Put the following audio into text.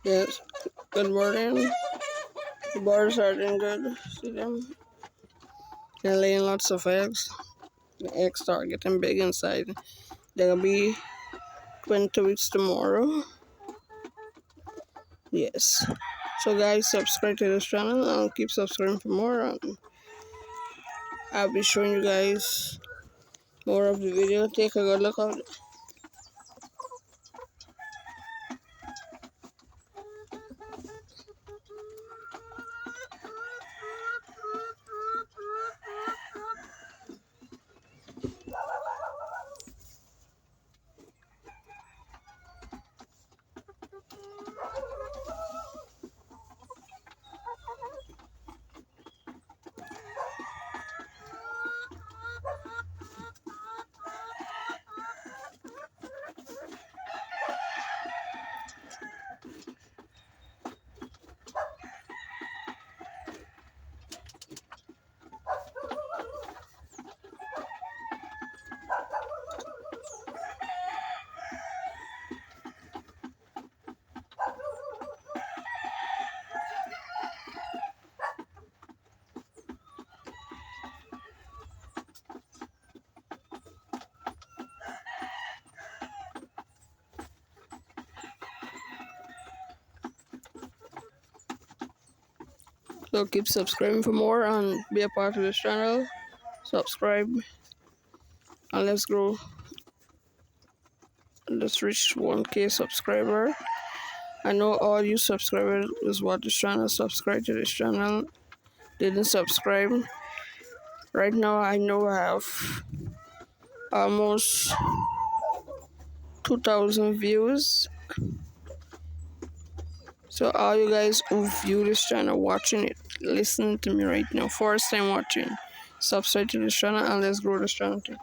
Yes, good morning. The birds are doing good. See them? They're laying lots of eggs. The eggs start getting big inside. They'll be 20 weeks tomorrow. Yes. So guys, subscribe to this channel and keep subscribing for more. And I'll be showing you guys more of the video. Take a good look at it. So keep subscribing for more and be a part of this channel. Subscribe and let's grow. Let's reach 1K subscriber. I know all you subscribers is what this channel. Subscribe to this channel. Didn't subscribe. Right now I know I have almost 2,000 views. So all you guys who view this channel, watching it, listening to me right now, first time watching, subscribe to this channel and let's grow this channel too.